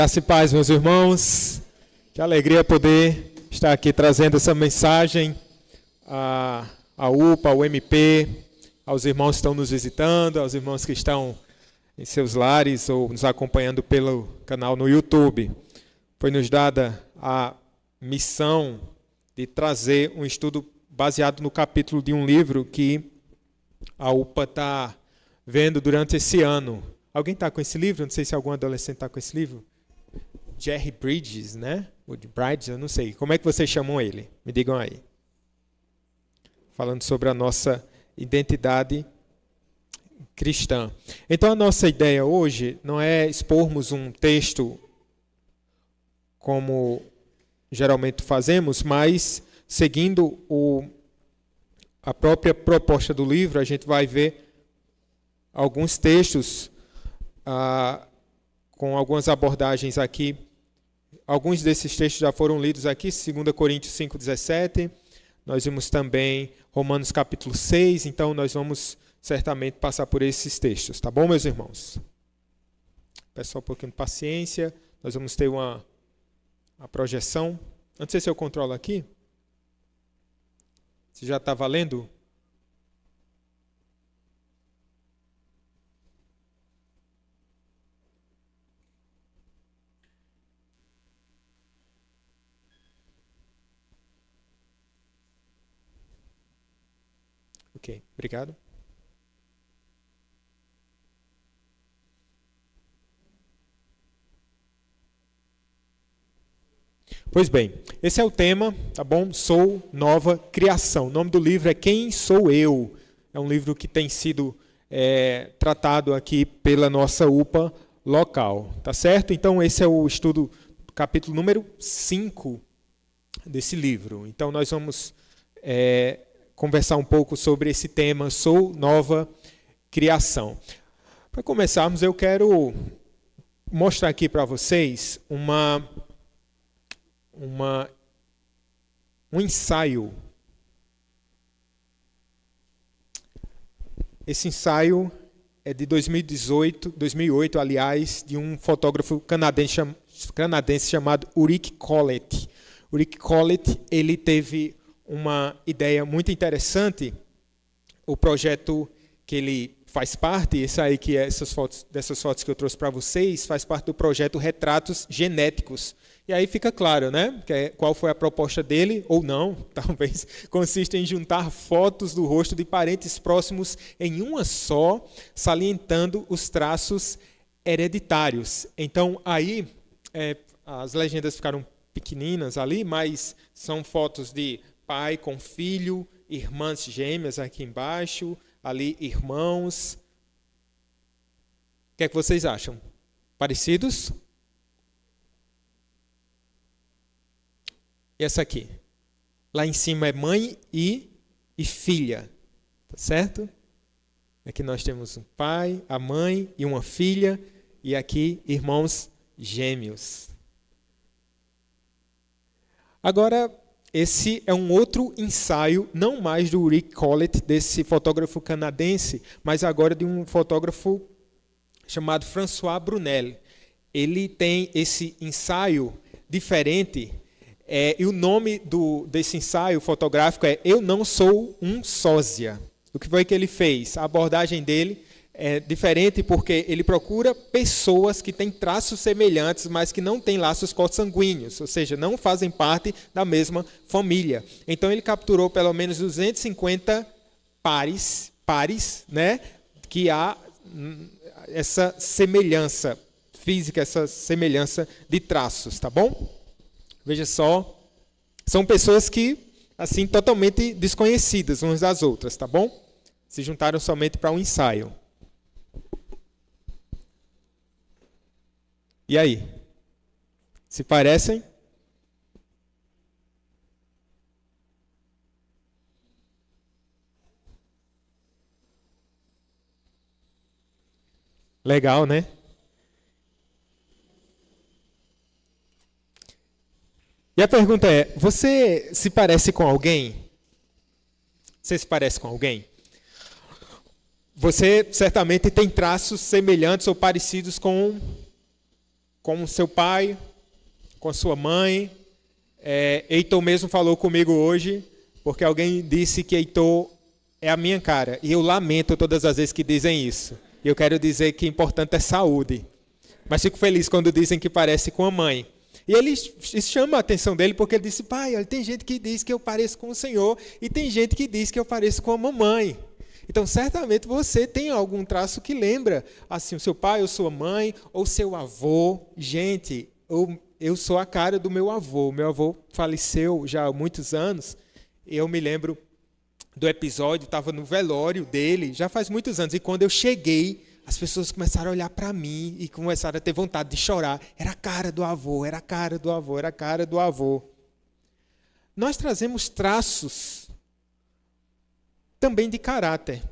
Graça e paz, meus irmãos. Que alegria poder estar aqui trazendo essa mensagem à UPA, ao MP, aos irmãos que estão nos visitando, aos irmãos que estão em seus lares ou nos acompanhando pelo canal no YouTube. Foi nos dada a missão de trazer um estudo baseado no capítulo de um livro que a UPA está vendo durante esse ano. Alguém está com esse livro? Não sei se algum adolescente está com esse livro. Jerry Bridges, né? O de Bridges, eu não sei. Como é que vocês chamam ele? Me digam aí. Falando sobre a nossa identidade cristã. Então, a nossa ideia hoje não é expormos um texto como geralmente fazemos, mas seguindo a própria proposta do livro, a gente vai ver alguns textos com algumas abordagens aqui. Alguns desses textos já foram lidos aqui, 2 Coríntios 5,17. Nós vimos também Romanos capítulo 6, então nós vamos certamente passar por esses textos, tá bom, meus irmãos? Peço só um pouquinho de paciência, nós vamos ter a projeção. Não sei se eu controlo aqui. Se já está valendo? Ok, obrigado. Pois bem, esse é o tema, tá bom? Sou nova criação. O nome do livro é Quem Sou Eu? É um livro que tem sido tratado aqui pela nossa UPA local, tá certo? Então esse é o estudo, capítulo número 5 desse livro. Então nós vamos conversar um pouco sobre esse tema, Sou Nova Criação. Para começarmos, eu quero mostrar aqui para vocês um ensaio. Esse ensaio é de 2008, aliás, de um fotógrafo canadense chamado Ulrich Collet. Ulrich Collet, ele teve uma ideia muito interessante. O projeto que ele faz parte, esse aí que é dessas fotos que eu trouxe para vocês, faz parte do projeto Retratos Genéticos. E aí fica claro, né? Qual foi a proposta dele, ou não, talvez, consiste em juntar fotos do rosto de parentes próximos em uma só, salientando os traços hereditários. Então, aí, as legendas ficaram pequeninas ali, mas são fotos de pai com filho, irmãs gêmeas aqui embaixo, ali irmãos. O que é que vocês acham? Parecidos? E essa aqui? Lá em cima é mãe e filha, tá certo? Aqui nós temos um pai, a mãe e uma filha, e aqui irmãos gêmeos. Agora, esse é um outro ensaio, não mais do Ulrich Collet, desse fotógrafo canadense, mas agora de um fotógrafo chamado François Brunel. Ele tem esse ensaio diferente, e o nome desse ensaio fotográfico é Eu Não Sou um Sósia. O que foi que ele fez? A abordagem dele é diferente porque ele procura pessoas que têm traços semelhantes, mas que não têm laços consanguíneos, ou seja, não fazem parte da mesma família. Então ele capturou pelo menos 250 pares, né, que há essa semelhança física, essa semelhança de traços, tá bom? Veja só, são pessoas que, assim, totalmente desconhecidas umas das outras, tá bom? Se juntaram somente para um ensaio. E aí? Se parecem? Legal, né? E a pergunta é, você se parece com alguém? Você se parece com alguém? Você certamente tem traços semelhantes ou parecidos com com o seu pai, com a sua mãe. Heitor mesmo falou comigo hoje, porque alguém disse que Heitor é a minha cara. E eu lamento todas as vezes que dizem isso. E eu quero dizer que o importante é saúde. Mas fico feliz quando dizem que parece com a mãe. E ele chama a atenção dele porque ele disse, pai, tem gente que diz que eu pareço com o Senhor e tem gente que diz que eu pareço com a mamãe. Então, certamente você tem algum traço que lembra assim, o seu pai ou sua mãe ou seu avô. Gente, eu sou a cara do meu avô. Meu avô faleceu já há muitos anos. Eu me lembro do episódio, estava no velório dele, já faz muitos anos. E quando eu cheguei, as pessoas começaram a olhar para mim e começaram a ter vontade de chorar. Era a cara do avô, era a cara do avô, era a cara do avô. Nós trazemos traços também de caráter.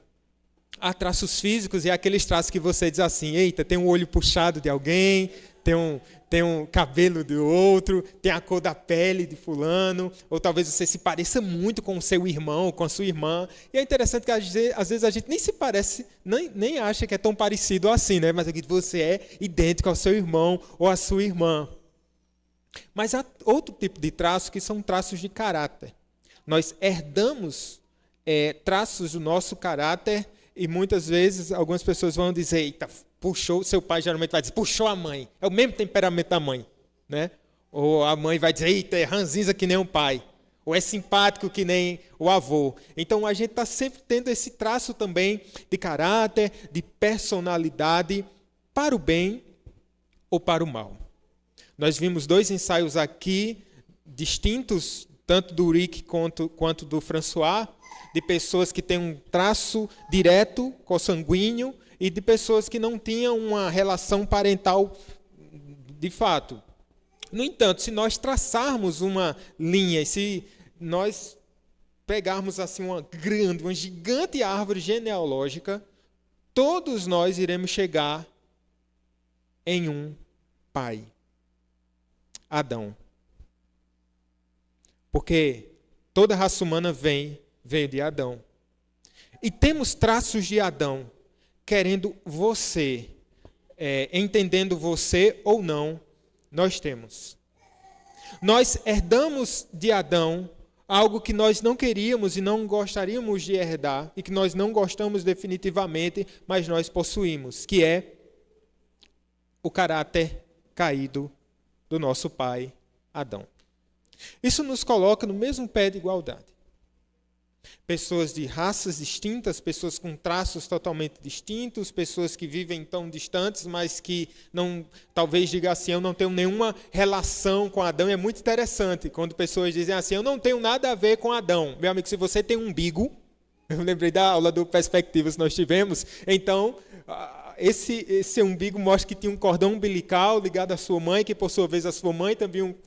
Há traços físicos e há aqueles traços que você diz assim, eita, tem um olho puxado de alguém, tem um cabelo do outro, tem a cor da pele de fulano, ou talvez você se pareça muito com o seu irmão, com a sua irmã. E é interessante que às vezes a gente nem se parece, nem acha que é tão parecido assim, né? Mas aqui você é idêntico ao seu irmão ou à sua irmã. Mas há outro tipo de traços que são traços de caráter. Nós herdamos traços do nosso caráter e muitas vezes algumas pessoas vão dizer, eita, puxou, seu pai geralmente vai dizer, puxou a mãe. É o mesmo temperamento da mãe, né? Ou a mãe vai dizer, eita, é ranzinza que nem o pai. Ou é simpático que nem o avô. Então, a gente está sempre tendo esse traço também de caráter, de personalidade, para o bem ou para o mal. Nós vimos 2 ensaios aqui, distintos, tanto do Rick quanto do François, de pessoas que têm um traço direto, consanguíneo, e de pessoas que não tinham uma relação parental de fato. No entanto, se nós traçarmos uma linha, e se nós pegarmos assim uma gigante árvore genealógica, todos nós iremos chegar em um pai, Adão. Porque toda a raça humana veio de Adão. E temos traços de Adão, querendo você, entendendo você ou não, nós temos. Nós herdamos de Adão algo que nós não queríamos e não gostaríamos de herdar, e que nós não gostamos definitivamente, mas nós possuímos, que é o caráter caído do nosso pai, Adão. Isso nos coloca no mesmo pé de igualdade. Pessoas de raças distintas, pessoas com traços totalmente distintos, pessoas que vivem tão distantes, mas que não, talvez diga assim, eu não tenho nenhuma relação com Adão. É muito interessante quando pessoas dizem assim, eu não tenho nada a ver com Adão. Meu amigo, se você tem um umbigo, eu lembrei da aula do Perspectivas que nós tivemos, então esse umbigo mostra que tinha um cordão umbilical ligado à sua mãe, que por sua vez a sua mãe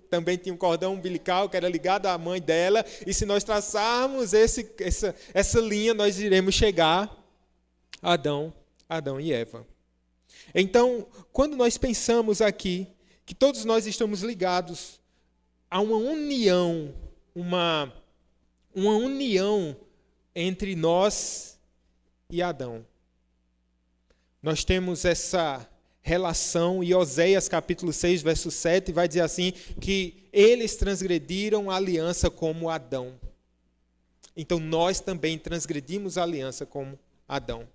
também tinha um cordão umbilical que era ligado à mãe dela, e se nós traçarmos essa linha, nós iremos chegar a Adão e Eva. Então, quando nós pensamos aqui que todos nós estamos ligados a uma união, uma união entre nós e Adão. Nós temos essa relação, e Oséias capítulo 6, verso 7, vai dizer assim, que eles transgrediram a aliança como Adão. Então nós também transgredimos a aliança como Adão.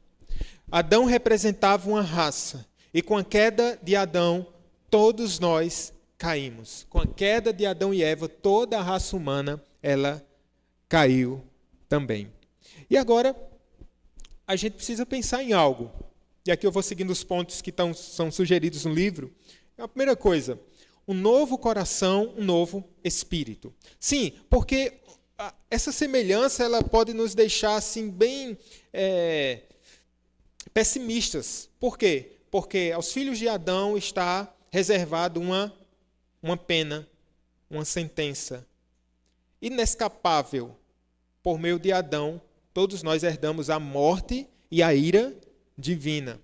Adão representava uma raça, e com a queda de Adão, todos nós caímos. Com a queda de Adão e Eva, toda a raça humana, ela caiu também. E agora, a gente precisa pensar em algo. E aqui eu vou seguindo os pontos que são sugeridos no livro. A primeira coisa, um novo coração, um novo espírito. Sim, porque essa semelhança ela pode nos deixar assim, bem pessimistas. Por quê? Porque aos filhos de Adão está reservado uma pena, uma sentença inescapável. Por meio de Adão, todos nós herdamos a morte e a ira divina.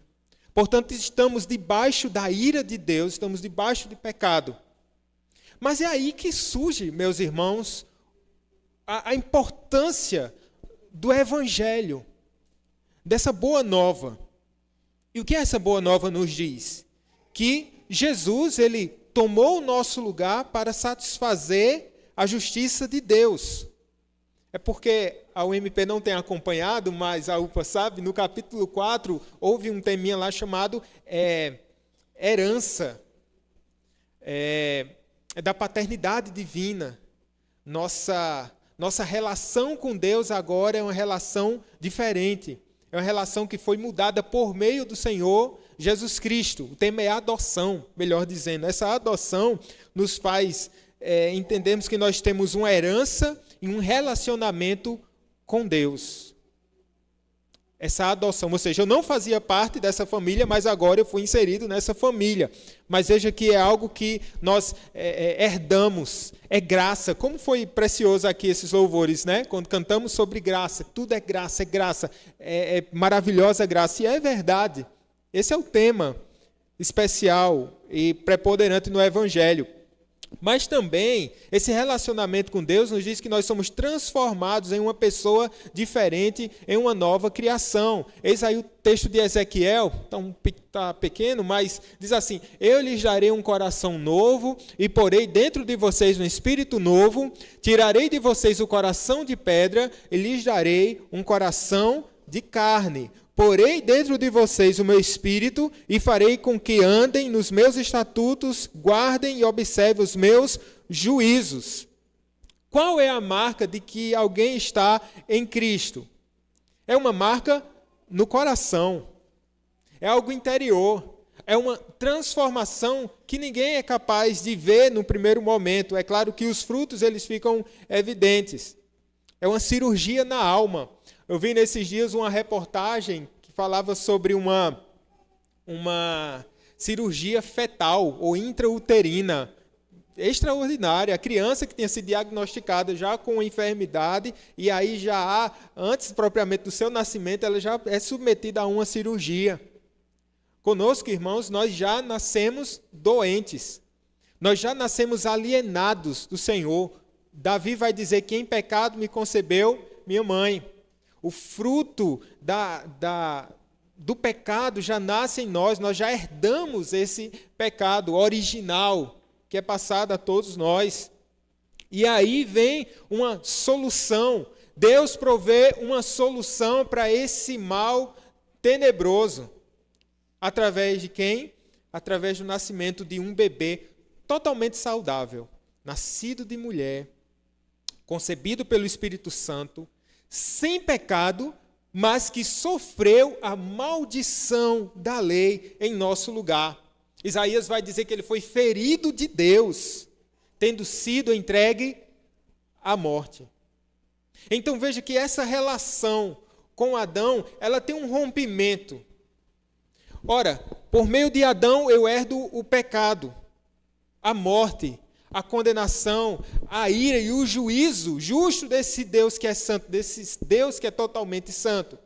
Portanto, estamos debaixo da ira de Deus, estamos debaixo de pecado. Mas é aí que surge, meus irmãos, a importância do Evangelho, dessa boa nova. E o que essa boa nova nos diz? Que Jesus, ele tomou o nosso lugar para satisfazer a justiça de Deus. É porque a UMP não tem acompanhado, mas a UPA sabe, no capítulo 4, houve um teminha lá chamado herança, da paternidade divina. Nossa relação com Deus agora é uma relação diferente. É uma relação que foi mudada por meio do Senhor Jesus Cristo. O tema é adoção, melhor dizendo. Essa adoção nos faz entendermos que nós temos uma herança e um relacionamento com Deus. Essa adoção, ou seja, eu não fazia parte dessa família, mas agora eu fui inserido nessa família. Mas veja que é algo que nós herdamos, é graça. Como foi precioso aqui esses louvores, né? Quando cantamos sobre graça, tudo é graça, é maravilhosa graça. E é verdade, esse é o tema especial e preponderante no Evangelho. Mas também, esse relacionamento com Deus nos diz que nós somos transformados em uma pessoa diferente, em uma nova criação. Eis aí o texto de Ezequiel, está pequeno, mas diz assim: eu lhes darei um coração novo e porei dentro de vocês um espírito novo, tirarei de vocês o coração de pedra e lhes darei um coração de carne. Porei dentro de vocês o meu espírito e farei com que andem nos meus estatutos, guardem e observem os meus juízos. Qual é a marca de que alguém está em Cristo? É uma marca no coração. É algo interior. É uma transformação que ninguém é capaz de ver no primeiro momento. É claro que os frutos eles ficam evidentes. É uma cirurgia na alma. Eu vi nesses dias uma reportagem que falava sobre uma cirurgia fetal ou intrauterina extraordinária. A criança que tinha sido diagnosticada já com enfermidade e aí já antes propriamente do seu nascimento, ela já é submetida a uma cirurgia. Conosco, irmãos, nós já nascemos doentes. Nós já nascemos alienados do Senhor. Davi vai dizer que em pecado me concebeu minha mãe. O fruto do pecado já nasce em nós já herdamos esse pecado original, que é passado a todos nós. E aí vem uma solução. Deus provê uma solução para esse mal tenebroso. Através de quem? Através do nascimento de um bebê totalmente saudável, nascido de mulher, concebido pelo Espírito Santo, sem pecado, mas que sofreu a maldição da lei em nosso lugar. Isaías vai dizer que ele foi ferido de Deus, tendo sido entregue à morte. Então veja que essa relação com Adão, ela tem um rompimento. Ora, por meio de Adão eu herdo o pecado, a morte, a condenação, a ira e o juízo justo desse Deus que é santo, desse Deus que é totalmente santo.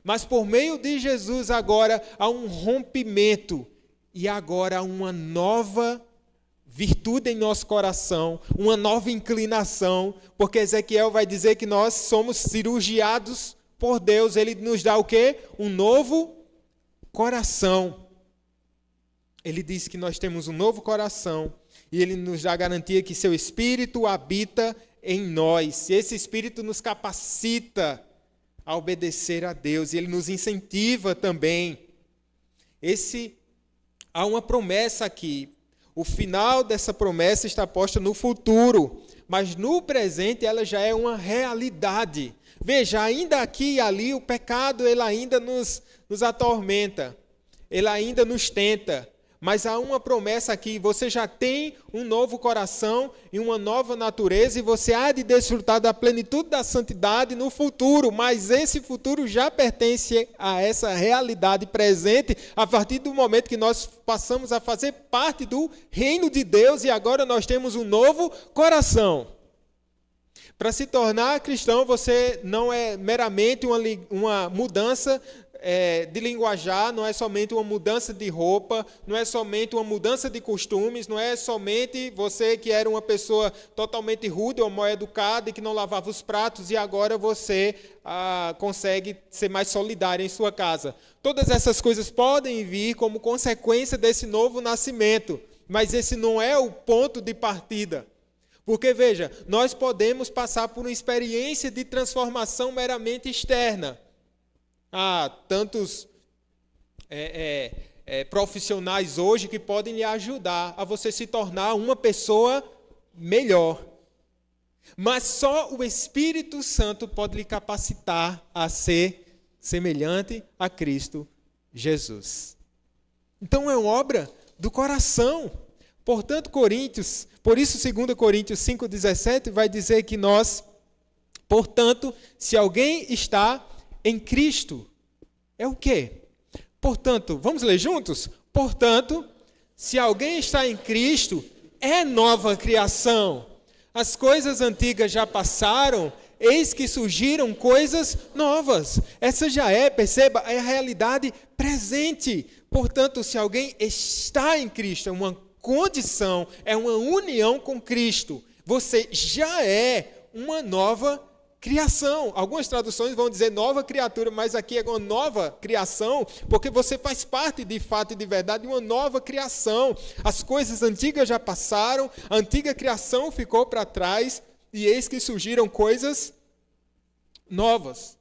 Mas por meio de Jesus agora há um rompimento e agora há uma nova virtude em nosso coração, uma nova inclinação, porque Ezequiel vai dizer que nós somos cirurgiados por Deus. Ele nos dá o quê? Um novo coração. Ele diz que nós temos um novo coração. E Ele nos dá a garantia que seu Espírito habita em nós. E esse Espírito nos capacita a obedecer a Deus. E Ele nos incentiva também. Há uma promessa aqui. O final dessa promessa está posta no futuro. Mas no presente ela já é uma realidade. Veja, ainda aqui e ali o pecado ele ainda nos atormenta. Ele ainda nos tenta. Mas há uma promessa aqui, você já tem um novo coração e uma nova natureza e você há de desfrutar da plenitude da santidade no futuro, mas esse futuro já pertence a essa realidade presente a partir do momento que nós passamos a fazer parte do reino de Deus e agora nós temos um novo coração. Para se tornar cristão, você não é meramente uma mudança de linguajar, não é somente uma mudança de roupa, não é somente uma mudança de costumes, não é somente você que era uma pessoa totalmente rude ou mal educada e que não lavava os pratos e agora você consegue ser mais solidário em sua casa. Todas essas coisas podem vir como consequência desse novo nascimento, mas esse não é o ponto de partida. Porque, veja, nós podemos passar por uma experiência de transformação meramente externa. Há tantos profissionais hoje que podem lhe ajudar a você se tornar uma pessoa melhor. Mas só o Espírito Santo pode lhe capacitar a ser semelhante a Cristo Jesus. Então é uma obra do coração. Portanto, por isso 2 Coríntios 5,17 vai dizer que nós, portanto, se alguém está em Cristo, é o quê? Portanto, vamos ler juntos? Portanto, se alguém está em Cristo, é nova criação. As coisas antigas já passaram, eis que surgiram coisas novas. Essa já perceba, é a realidade presente. Portanto, se alguém está em Cristo, é uma condição, é uma união com Cristo. Você já é uma nova criação. Algumas traduções vão dizer nova criatura, mas aqui é uma nova criação, porque você faz parte de fato e de verdade de uma nova criação. As coisas antigas já passaram, a antiga criação ficou para trás, e eis que surgiram coisas novas.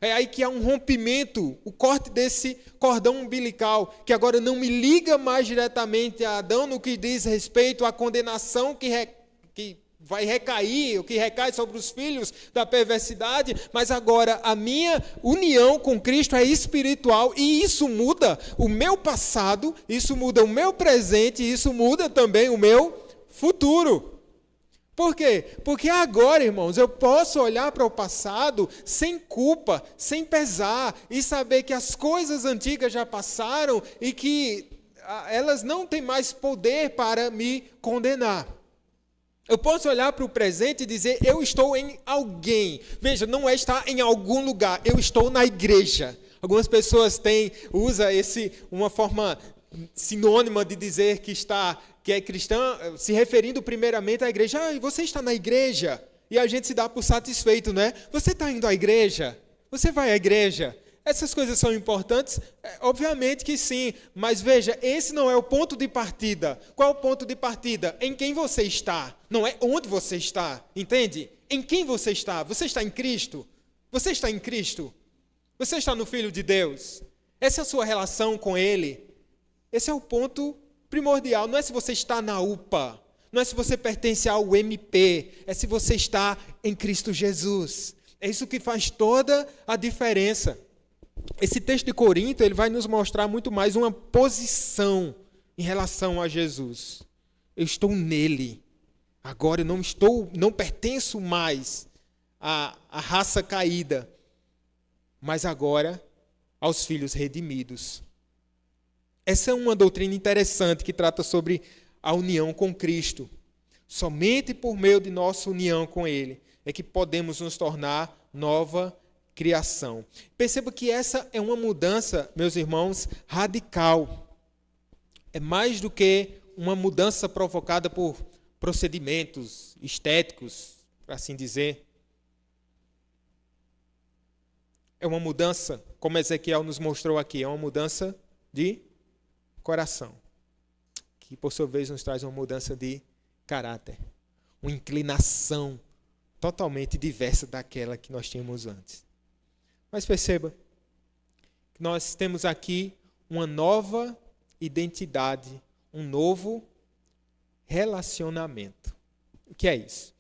É aí que há um rompimento, o corte desse cordão umbilical, que agora não me liga mais diretamente a Adão no que diz respeito à condenação que vai recair, o que recai sobre os filhos da perversidade, mas agora a minha união com Cristo é espiritual e isso muda o meu passado, isso muda o meu presente e isso muda também o meu futuro. Por quê? Porque agora, irmãos, eu posso olhar para o passado sem culpa, sem pesar e saber que as coisas antigas já passaram e que elas não têm mais poder para me condenar. Eu posso olhar para o presente e dizer, eu estou em alguém. Veja, não é estar em algum lugar, eu estou na igreja. Algumas pessoas usam uma forma sinônima de dizer que é cristã, se referindo primeiramente à igreja. Você está na igreja. E a gente se dá por satisfeito, né? Você está indo à igreja? Você vai à igreja? Essas coisas são importantes? Obviamente que sim, mas veja, esse não é o ponto de partida. Qual é o ponto de partida? Em quem você está, não é onde você está, entende? Em quem você está? Você está em Cristo? Você está em Cristo? Você está no Filho de Deus? Essa é a sua relação com Ele? Esse é o ponto primordial, não é se você está na UPA, não é se você pertence ao MP, é se você está em Cristo Jesus. É isso que faz toda a diferença. Esse texto de Corinto, ele vai nos mostrar muito mais uma posição em relação a Jesus. Eu estou nele. Agora eu não pertenço mais à raça caída, mas agora aos filhos redimidos. Essa é uma doutrina interessante que trata sobre a união com Cristo. Somente por meio de nossa união com Ele é que podemos nos tornar nova criação. Perceba que essa é uma mudança, meus irmãos, radical. É mais do que uma mudança provocada por procedimentos estéticos, por assim dizer. É uma mudança, como Ezequiel nos mostrou aqui, é uma mudança de coração, que por sua vez nos traz uma mudança de caráter, uma inclinação totalmente diversa daquela que nós tínhamos antes. Mas perceba que nós temos aqui uma nova identidade, um novo relacionamento. O que é isso?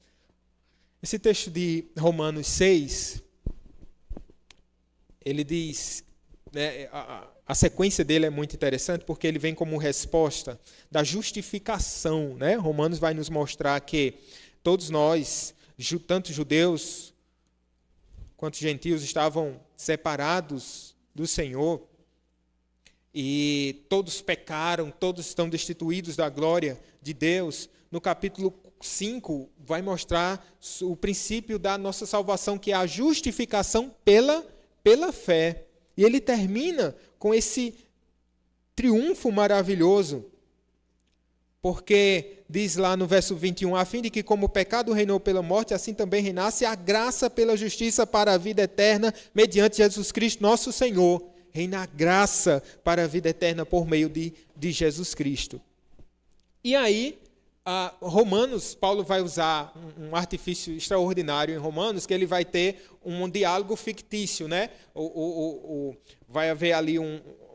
Esse texto de Romanos 6, ele diz, né, a sequência dele é muito interessante porque ele vem como resposta da justificação, né? Romanos vai nos mostrar que todos nós, tanto judeus quanto gentios, estavam separados do Senhor e todos pecaram, todos estão destituídos da glória de Deus. No capítulo 5 vai mostrar o princípio da nossa salvação, que é a justificação pela fé. E ele termina com esse triunfo maravilhoso, porque diz lá no verso 21, a fim de que como o pecado reinou pela morte, assim também reinasse a graça pela justiça para a vida eterna, mediante Jesus Cristo nosso Senhor. Reina a graça para a vida eterna por meio de Jesus Cristo. E aí, Romanos, Paulo vai usar um artifício extraordinário em Romanos, que ele vai ter um diálogo fictício, né? Vai haver ali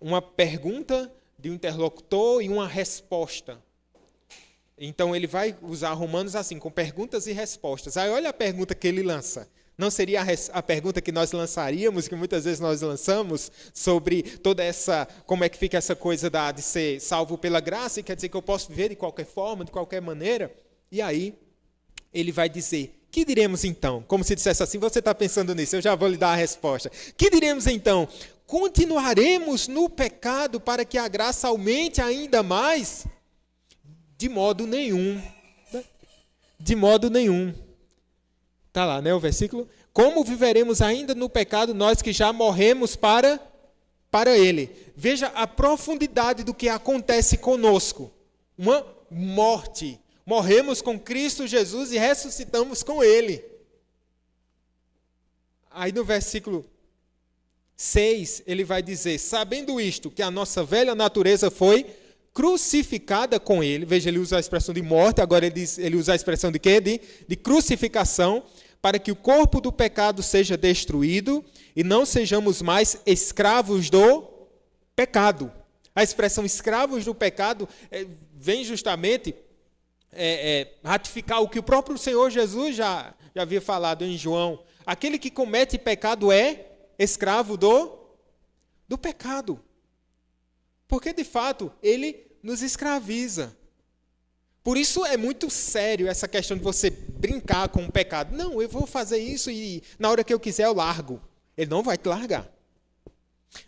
uma pergunta de um interlocutor e uma resposta. Então ele vai usar Romanos assim, com perguntas e respostas. Aí olha a pergunta que ele lança. Não seria a pergunta que nós lançaríamos, que muitas vezes nós lançamos, sobre toda essa, como é que fica essa coisa de ser salvo pela graça, e quer dizer que eu posso viver de qualquer forma, de qualquer maneira. E aí ele vai dizer, que diremos então? Como se dissesse assim, você está pensando nisso, eu já vou lhe dar a resposta. Que diremos então? Continuaremos no pecado para que a graça aumente ainda mais? De modo nenhum. De modo nenhum. Está lá, né, o versículo? Como viveremos ainda no pecado, nós que já morremos para ele? Veja a profundidade do que acontece conosco. Uma morte. Morremos com Cristo Jesus e ressuscitamos com Ele. Aí no versículo 6, ele vai dizer, sabendo isto, que a nossa velha natureza foi crucificada com Ele. Veja, ele usa a expressão de morte, agora ele usa a expressão de quê? De crucificação, para que o corpo do pecado seja destruído e não sejamos mais escravos do pecado. A expressão escravos do pecado vem justamente ratificar o que o próprio Senhor Jesus já havia falado em João. Aquele que comete pecado é escravo do pecado. Porque, de fato, ele nos escraviza. Por isso é muito sério essa questão de você brincar com o pecado. Não, eu vou fazer isso e na hora que eu quiser eu largo. Ele não vai te largar.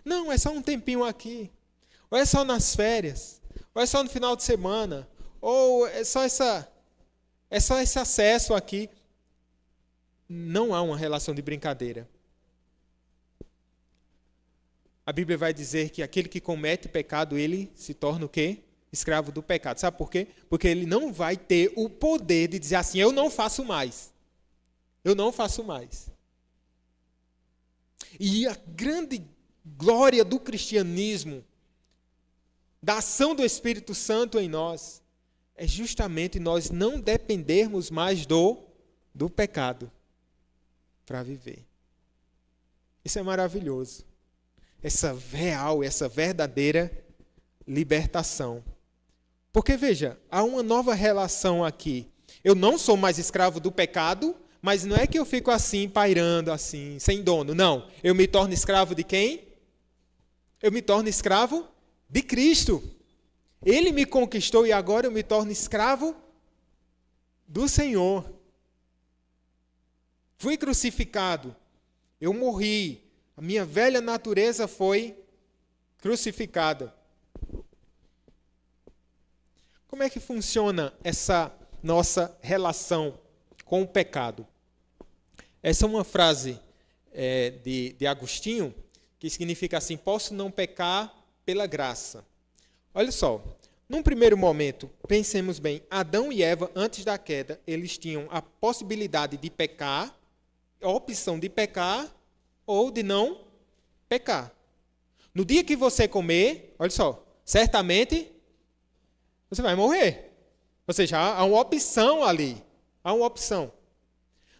Não, é só um tempinho aqui. Ou é só nas férias. Ou é só no final de semana. Ou é só esse acesso aqui. Não há uma relação de brincadeira. A Bíblia vai dizer que aquele que comete pecado, ele se torna o quê? Escravo do pecado. Sabe por quê? Porque ele não vai ter o poder de dizer assim, eu não faço mais. Eu não faço mais. E a grande glória do cristianismo, da ação do Espírito Santo em nós, é justamente nós não dependermos mais do pecado para viver. Isso é maravilhoso. Essa real, essa verdadeira libertação. Porque, veja, há uma nova relação aqui. Eu não sou mais escravo do pecado, mas não é que eu fico assim, pairando, assim, sem dono. Não, eu me torno escravo de quem? Eu me torno escravo de Cristo. Ele me conquistou e agora eu me torno escravo do Senhor. Fui crucificado, eu morri, a minha velha natureza foi crucificada. Como é que funciona essa nossa relação com o pecado? Essa é uma frase de Agostinho, que significa assim, posso não pecar pela graça. Olha só, num primeiro momento, pensemos bem, Adão e Eva, antes da queda, eles tinham a possibilidade de pecar, a opção de pecar ou de não pecar. No dia que você comer, olha só, certamente você vai morrer. Ou seja, há uma opção ali. Há uma opção.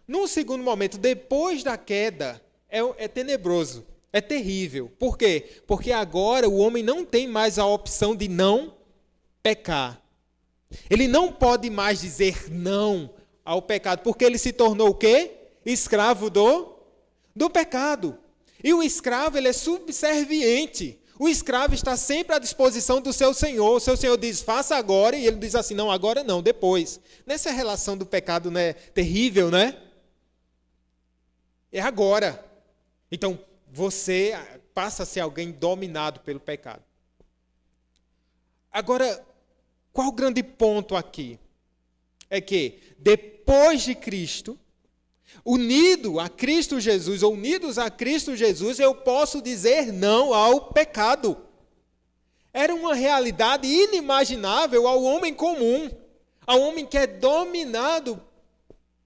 Num segundo momento, depois da queda, é tenebroso, é terrível. Por quê? Porque agora o homem não tem mais a opção de não pecar. Ele não pode mais dizer não ao pecado, porque ele se tornou o quê? Escravo do pecado. E o escravo, ele é subserviente. O escravo está sempre à disposição do seu senhor. O seu senhor diz, faça agora, e ele diz assim, não, agora não, depois. Nessa relação do pecado, né, terrível, né? É agora. Então, você passa a ser alguém dominado pelo pecado. Agora, qual o grande ponto aqui? É que, depois de Cristo, Unido a Cristo Jesus, ou unidos a Cristo Jesus, eu posso dizer não ao pecado. Era uma realidade inimaginável ao homem comum, ao homem que é dominado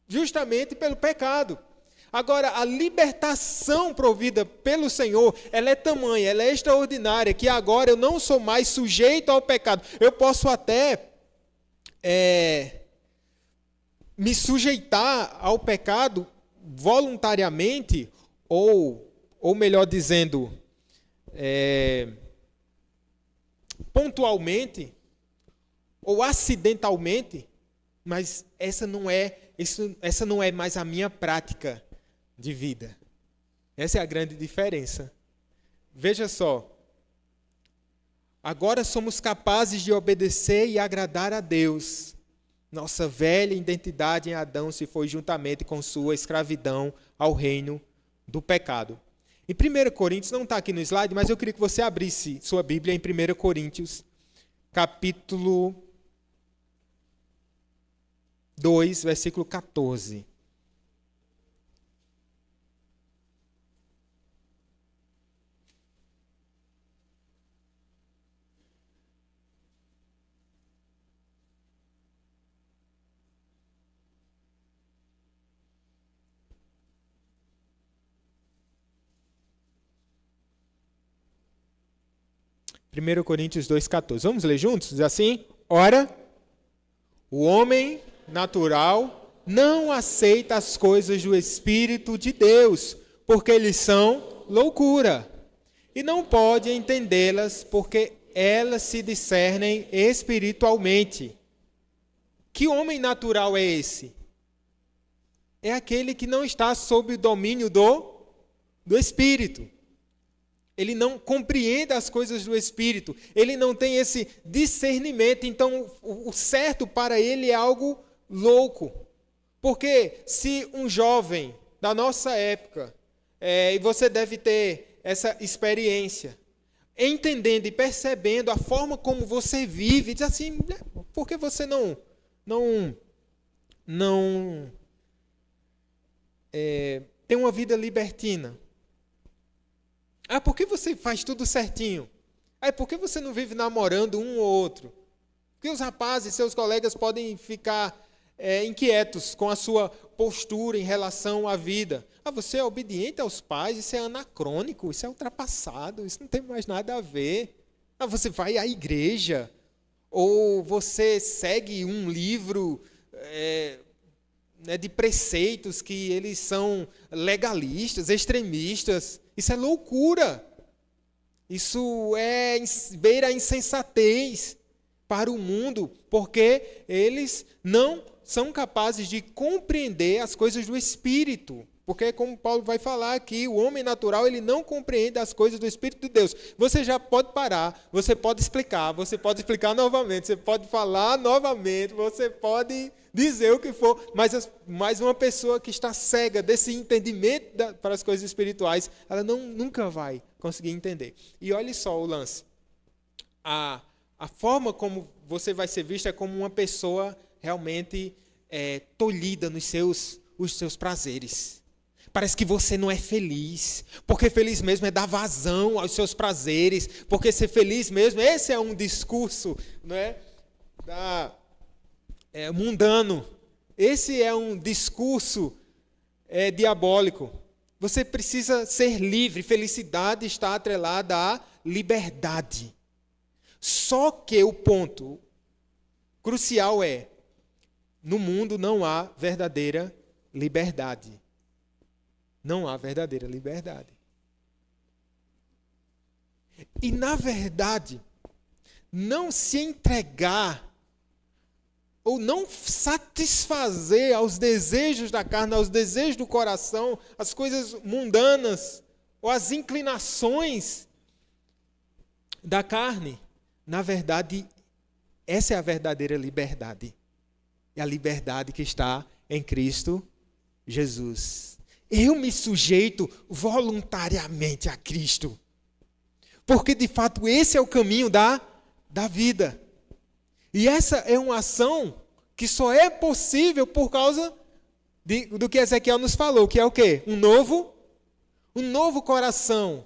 justamente pelo pecado. Agora, a libertação provida pelo Senhor, ela é tamanha, ela é extraordinária, que agora eu não sou mais sujeito ao pecado. Eu posso até me sujeitar ao pecado voluntariamente, ou melhor dizendo, pontualmente, ou acidentalmente, mas essa não é mais a minha prática de vida. Essa é a grande diferença. Veja só, agora somos capazes de obedecer e agradar a Deus. Nossa velha identidade em Adão se foi juntamente com sua escravidão ao reino do pecado. Em 1 Coríntios, não está aqui no slide, mas eu queria que você abrisse sua Bíblia em 1 Coríntios, capítulo 2, versículo 14. Primeiro Coríntios 2,14. Vamos ler juntos? Diz assim: ora, o homem natural não aceita as coisas do Espírito de Deus, porque eles são loucura, e não pode entendê-las, porque elas se discernem espiritualmente. Que homem natural é esse? É aquele que não está sob o domínio do Espírito. Ele não compreende as coisas do Espírito. Ele não tem esse discernimento. Então, o certo para ele é algo louco. Porque se um jovem da nossa época, e você deve ter essa experiência, entendendo e percebendo a forma como você vive, diz assim, por que você não tem uma vida libertina? Ah, por que você faz tudo certinho? Ah, por que você não vive namorando um ou outro? Porque os rapazes, seus colegas, podem ficar inquietos com a sua postura em relação à vida. Ah, você é obediente aos pais, isso é anacrônico, isso é ultrapassado, isso não tem mais nada a ver. Ah, você vai à igreja, ou você segue um livro de preceitos que eles são legalistas, extremistas. Isso é loucura. Isso beira a insensatez para o mundo, porque eles não são capazes de compreender as coisas do Espírito. Porque, como Paulo vai falar aqui, o homem natural ele não compreende as coisas do Espírito de Deus. Você já pode parar, você pode explicar novamente, você pode falar novamente, você pode dizer o que for, mas uma pessoa que está cega desse entendimento para as coisas espirituais, ela nunca vai conseguir entender. E olhe só o lance. A forma como você vai ser visto é como uma pessoa realmente tolhida nos seus prazeres. Parece que você não é feliz, porque feliz mesmo é dar vazão aos seus prazeres, porque ser feliz mesmo, esse é um discurso, não é? Mundano. Esse é um discurso diabólico. Você precisa ser livre, felicidade está atrelada à liberdade. Só que o ponto crucial no mundo não há verdadeira liberdade. Não há verdadeira liberdade. E, na verdade, não se entregar ou não satisfazer aos desejos da carne, aos desejos do coração, as coisas mundanas ou as inclinações da carne, na verdade, essa é a verdadeira liberdade. É a liberdade que está em Cristo Jesus. Eu me sujeito voluntariamente a Cristo. Porque, de fato, esse é o caminho da vida. E essa é uma ação que só é possível por causa do que Ezequiel nos falou, que é o quê? Um novo coração.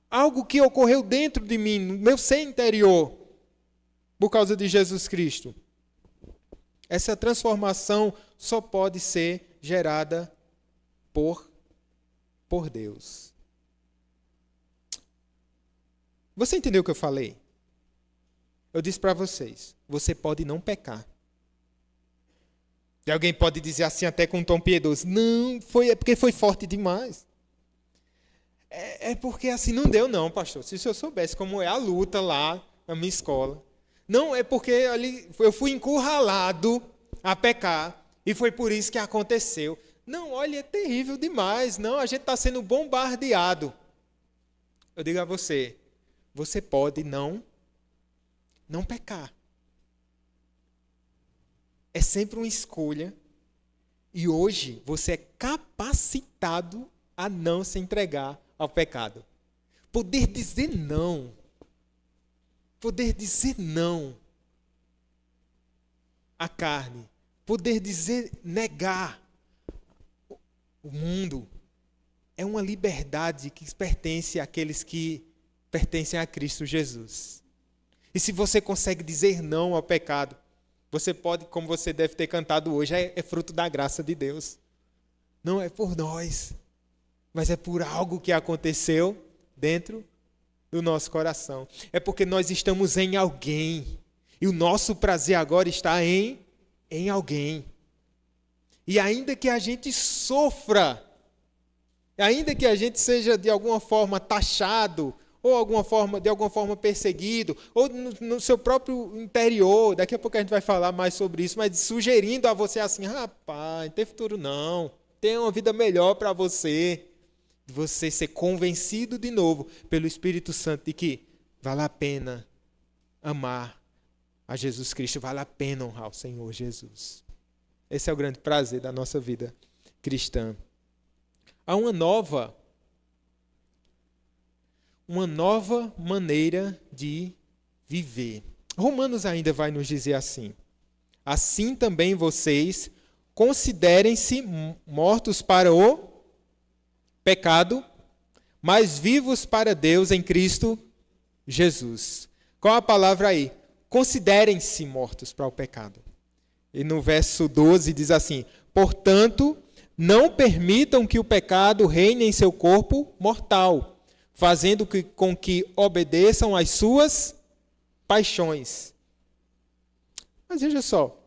Algo que ocorreu dentro de mim, no meu ser interior, por causa de Jesus Cristo. Essa transformação só pode ser gerada por Deus. Você entendeu o que eu falei? Eu disse para vocês, você pode não pecar. E alguém pode dizer assim até com um tom piedoso, não, é porque foi forte demais. É porque assim não deu não, pastor. Se eu soubesse como é a luta lá na minha escola. Não, é porque ali eu fui encurralado a pecar e foi por isso que aconteceu. Não, olha, é terrível demais. Não, a gente está sendo bombardeado. Eu digo a você, você pode não pecar. É sempre uma escolha. E hoje você é capacitado a não se entregar ao pecado. Poder dizer não. Poder dizer não à carne. Poder dizer negar o mundo. É uma liberdade que pertence àqueles que pertencem a Cristo Jesus. E se você consegue dizer não ao pecado, você pode, como você deve ter cantado hoje, é fruto da graça de Deus. Não é por nós, mas é por algo que aconteceu dentro do nosso coração. É porque nós estamos em alguém. E o nosso prazer agora está em alguém. E ainda que a gente sofra, ainda que a gente seja de alguma forma taxado, ou de alguma forma perseguido, ou no seu próprio interior, daqui a pouco a gente vai falar mais sobre isso, mas sugerindo a você assim, rapaz, não tem futuro não, tem uma vida melhor para você. Você ser convencido de novo pelo Espírito Santo de que vale a pena amar a Jesus Cristo, vale a pena honrar o Senhor Jesus. Esse é o grande prazer da nossa vida cristã. Há uma nova maneira de viver. Romanos ainda vai nos dizer assim: assim também vocês considerem-se mortos para o pecado, mas vivos para Deus em Cristo Jesus. Qual a palavra aí? Considerem-se mortos para o pecado. E no verso 12 diz assim: portanto, não permitam que o pecado reine em seu corpo mortal, fazendo com que obedeçam às suas paixões. Mas veja só,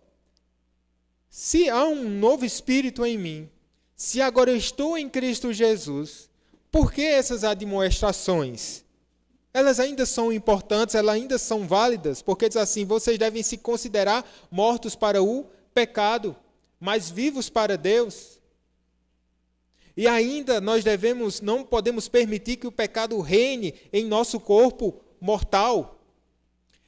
se há um novo espírito em mim, se agora eu estou em Cristo Jesus, por que essas admoestações? Elas ainda são importantes, elas ainda são válidas, porque diz assim, vocês devem se considerar mortos para o pecado, mas vivos para Deus. E ainda nós não podemos permitir que o pecado reine em nosso corpo mortal.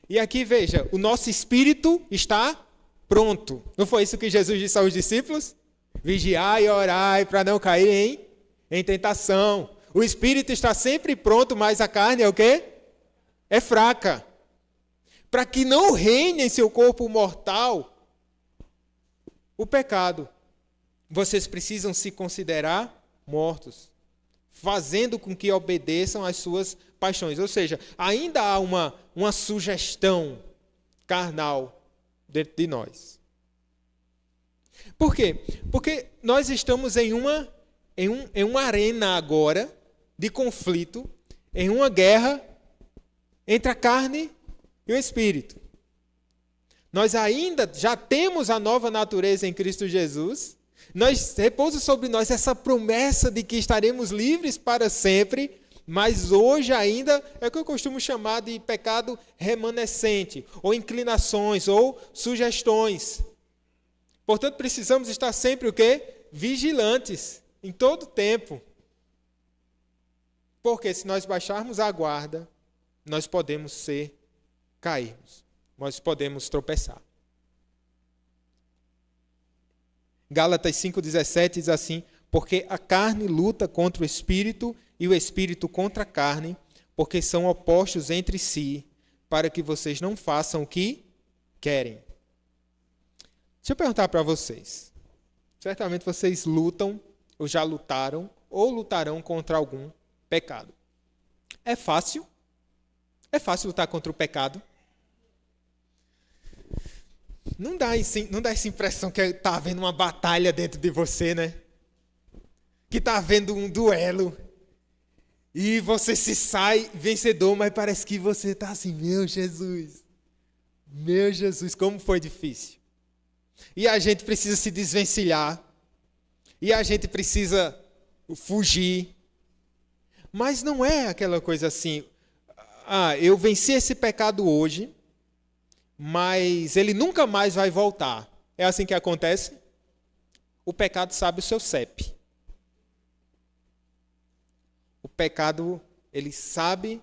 E aqui veja, o nosso espírito está pronto. Não foi isso que Jesus disse aos discípulos? Vigiai e orai para não cair em tentação. O espírito está sempre pronto, mas a carne é o quê? É fraca. Para que não reine em seu corpo mortal o pecado, vocês precisam se considerar mortos, fazendo com que obedeçam às suas paixões. Ou seja, ainda há uma sugestão carnal dentro de nós. Por quê? Porque nós estamos em uma arena agora de conflito, em uma guerra entre a carne e o espírito. Nós ainda já temos a nova natureza em Cristo Jesus. Repousa sobre nós essa promessa de que estaremos livres para sempre, mas hoje ainda é o que eu costumo chamar de pecado remanescente, ou inclinações, ou sugestões. Portanto, precisamos estar sempre o quê? Vigilantes, em todo tempo. Porque se nós baixarmos a guarda, nós podemos cairmos, nós podemos tropeçar. Gálatas 5,17 diz assim: porque a carne luta contra o espírito e o espírito contra a carne, porque são opostos entre si, para que vocês não façam o que querem. Deixa eu perguntar para vocês. Certamente vocês lutam, ou já lutaram, ou lutarão contra algum pecado. É fácil? É fácil lutar contra o pecado? Não dá essa impressão que está havendo uma batalha dentro de você, né? Que está havendo um duelo. E você se sai vencedor, mas parece que você está assim, meu Jesus, como foi difícil. E a gente precisa se desvencilhar. E a gente precisa fugir. Mas não é aquela coisa assim, eu venci esse pecado hoje, mas ele nunca mais vai voltar. É assim que acontece? O pecado sabe o seu CEP. O pecado, ele sabe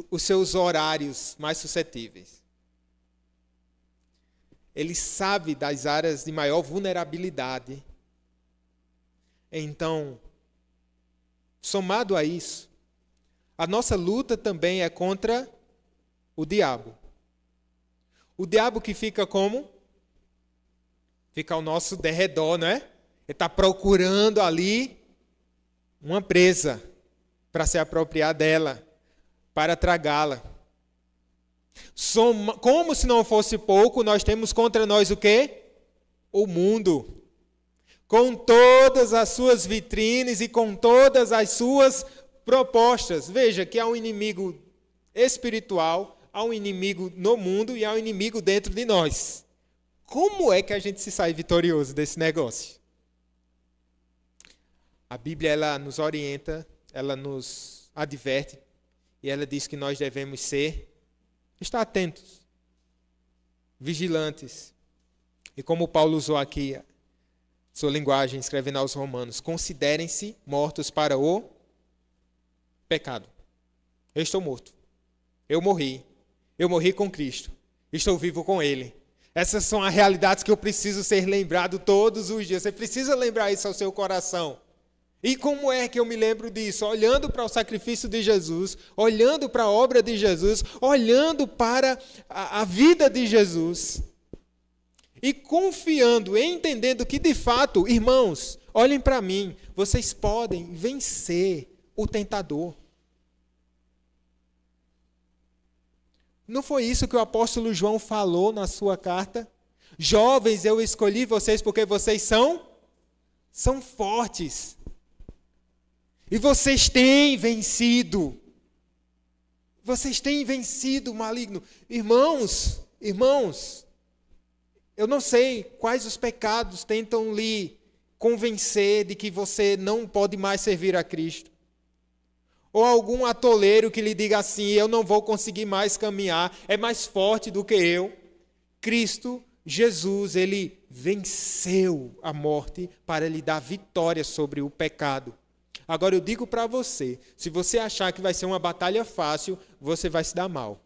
os seus horários mais suscetíveis. Ele sabe das áreas de maior vulnerabilidade. Então, somado a isso, a nossa luta também é contra o diabo. O diabo que fica como? Fica ao nosso derredor, não é? Ele está procurando ali uma presa para se apropriar dela, para tragá-la. Como se não fosse pouco, nós temos contra nós o quê? O mundo. Com todas as suas vitrines e com todas as suas propostas. Veja que há um inimigo espiritual, há um inimigo no mundo e há um inimigo dentro de nós. Como é que a gente se sai vitorioso desse negócio? A Bíblia, ela nos orienta, ela nos adverte e ela diz que nós devemos estar atentos, vigilantes. E como Paulo usou aqui sua linguagem, escrevendo aos Romanos, considerem-se mortos para o pecado. Eu estou morto. Eu morri com Cristo. Estou vivo com Ele. Essas são as realidades que eu preciso ser lembrado todos os dias. Você precisa lembrar isso ao seu coração. E como é que eu me lembro disso? Olhando para o sacrifício de Jesus, olhando para a obra de Jesus, olhando para a vida de Jesus. E confiando, entendendo que de fato, irmãos, olhem para mim, vocês podem vencer o tentador. Não foi isso que o apóstolo João falou na sua carta? Jovens, eu escolhi vocês porque vocês são fortes. E vocês têm vencido. Vocês têm vencido o maligno. Irmãos, eu não sei quais os pecados tentam lhe convencer de que você não pode mais servir a Cristo. Ou algum atoleiro que lhe diga assim, eu não vou conseguir mais caminhar, é mais forte do que eu. Cristo, Jesus, ele venceu a morte para lhe dar vitória sobre o pecado. Agora eu digo para você, se você achar que vai ser uma batalha fácil, você vai se dar mal.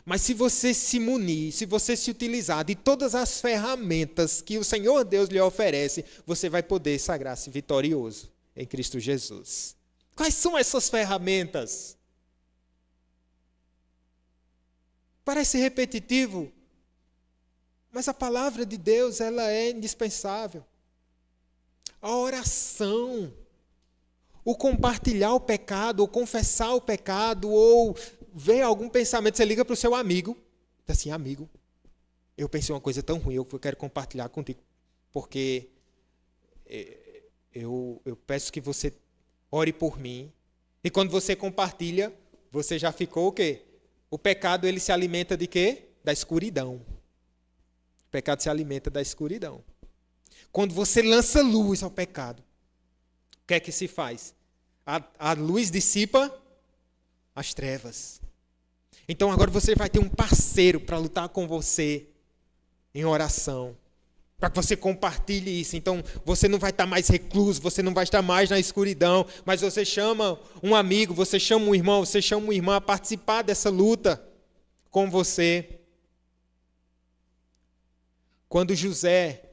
Mas se você se munir, se você se utilizar de todas as ferramentas que o Senhor Deus lhe oferece, você vai poder sagrar-se vitorioso em Cristo Jesus. Quais são essas ferramentas? Parece repetitivo, mas a palavra de Deus, ela é indispensável. A oração, o compartilhar o pecado, ou confessar o pecado, ou ver algum pensamento, você liga para o seu amigo, diz assim, amigo, eu pensei uma coisa tão ruim, eu quero compartilhar contigo, porque eu peço que você ore por mim. E quando você compartilha, você já ficou o quê? O pecado, ele se alimenta de quê? Da escuridão. O pecado se alimenta da escuridão. Quando você lança luz ao pecado, o que é que se faz? A luz dissipa as trevas. Então agora você vai ter um parceiro para lutar com você em oração. Para que você compartilhe isso. Então, você não vai estar mais recluso, você não vai estar mais na escuridão, mas você chama um amigo, você chama um irmão, você chama uma irmã a participar dessa luta com você. Quando José,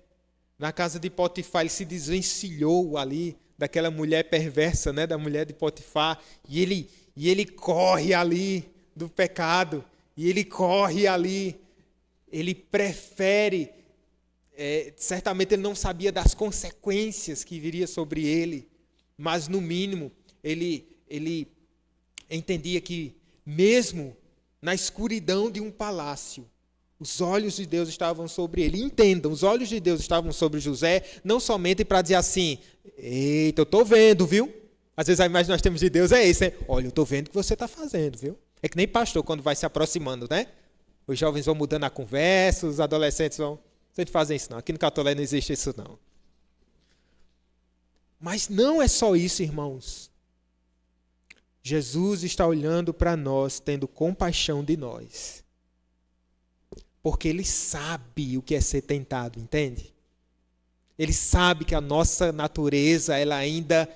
na casa de Potifar, ele se desvencilhou ali daquela mulher perversa, né, da mulher de Potifar, e ele corre ali do pecado, e ele corre ali ele prefere, certamente ele não sabia das consequências que viria sobre ele, mas no mínimo ele entendia que mesmo na escuridão de um palácio, os olhos de Deus estavam sobre ele. Entendam, os olhos de Deus estavam sobre José, não somente para dizer assim, eita, eu estou vendo, viu? Às vezes a imagem que nós temos de Deus é isso, né? Olha, eu estou vendo o que você está fazendo, viu? É que nem pastor quando vai se aproximando, né? Os jovens vão mudando a conversa, os adolescentes vão... Vocês fazem isso não, aqui no Catolé não existe isso não. Mas não é só isso, irmãos. Jesus está olhando para nós, tendo compaixão de nós. Porque Ele sabe o que é ser tentado, entende? Ele sabe que a nossa natureza, ela ainda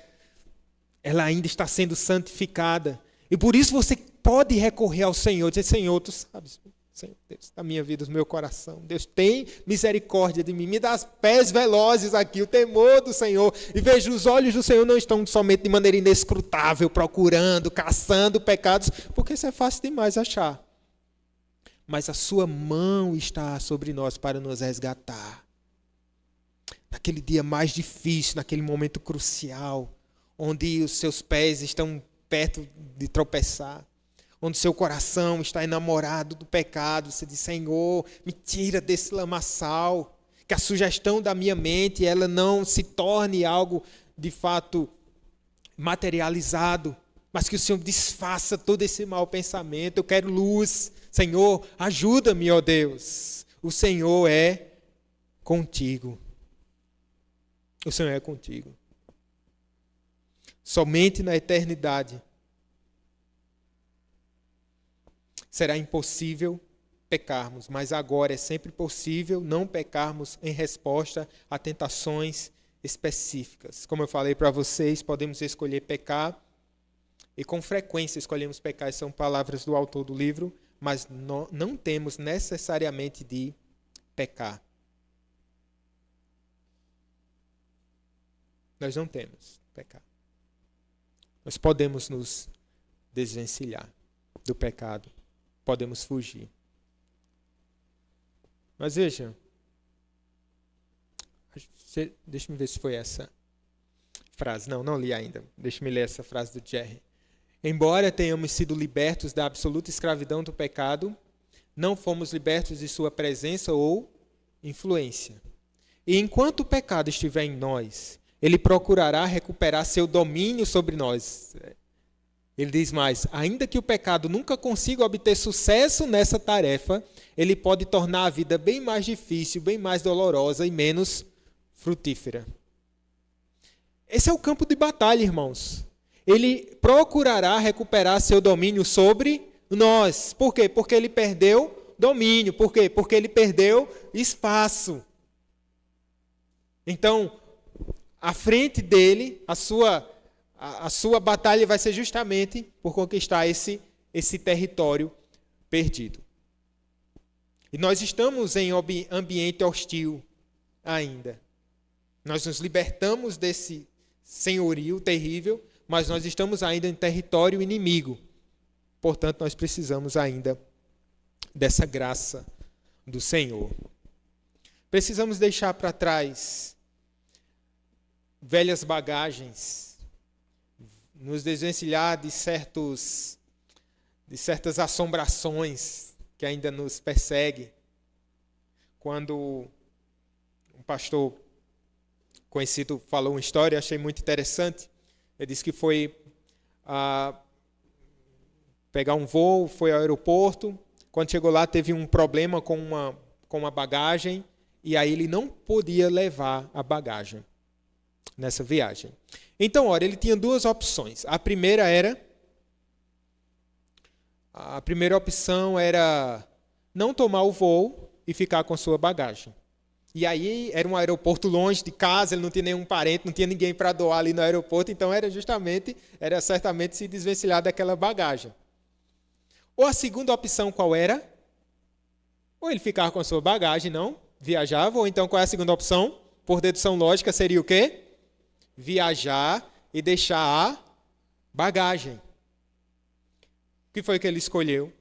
está sendo santificada. E por isso você pode recorrer ao Senhor, dizer, Senhor, Tu sabes, Senhor, Deus, da minha vida, do meu coração. Deus, tem misericórdia de mim, me dá pés velozes aqui, o temor do Senhor. E veja, os olhos do Senhor não estão somente de maneira inescrutável, procurando, caçando pecados, porque isso é fácil demais achar. Mas a sua mão está sobre nós para nos resgatar. Naquele dia mais difícil, naquele momento crucial, onde os seus pés estão perto de tropeçar, onde seu coração está enamorado do pecado, você diz, Senhor, me tira desse lamaçal, que a sugestão da minha mente ela não se torne algo de fato materializado, mas que o Senhor desfaça todo esse mau pensamento. Eu quero luz. Senhor, ajuda-me, ó Deus. O Senhor é contigo. O Senhor é contigo. Somente na eternidade será impossível pecarmos, mas agora é sempre possível não pecarmos em resposta a tentações específicas. Como eu falei para vocês, podemos escolher pecar, e com frequência escolhemos pecar, são palavras do autor do livro, mas não temos necessariamente de pecar. Nós não temos pecar. Nós podemos nos desvencilhar do pecado, podemos fugir. Mas veja, deixa eu ver se foi essa frase. Não li ainda. Deixa eu ler essa frase do Jerry. Embora tenhamos sido libertos da absoluta escravidão do pecado, não fomos libertos de sua presença ou influência. E enquanto o pecado estiver em nós, ele procurará recuperar seu domínio sobre nós. Ele diz mais, ainda que o pecado nunca consiga obter sucesso nessa tarefa, ele pode tornar a vida bem mais difícil, bem mais dolorosa e menos frutífera. Esse é o campo de batalha, irmãos. Ele procurará recuperar seu domínio sobre nós. Por quê? Porque ele perdeu domínio. Por quê? Porque ele perdeu espaço. Então, à frente dele, a sua batalha vai ser justamente por conquistar esse território perdido. E nós estamos em ambiente hostil ainda. Nós nos libertamos desse senhorio terrível, mas nós estamos ainda em território inimigo. Portanto, nós precisamos ainda dessa graça do Senhor. Precisamos deixar para trás velhas bagagens, nos desvencilhar de certas assombrações que ainda nos perseguem. Quando um pastor conhecido falou uma história, achei muito interessante. Ele disse que foi pegar um voo, foi ao aeroporto. Quando chegou lá, teve um problema com uma bagagem, e aí ele não podia levar a bagagem nessa viagem. Então, olha, ele tinha duas opções. A primeira opção era não tomar o voo e ficar com a sua bagagem. E aí era um aeroporto longe de casa, ele não tinha nenhum parente, não tinha ninguém para doar ali no aeroporto, então era certamente se desvencilhar daquela bagagem. Ou a segunda opção qual era? Ou ele ficava com a sua bagagem, não viajava, ou então qual é a segunda opção? Por dedução lógica seria o quê? Viajar e deixar a bagagem. O que foi que ele escolheu?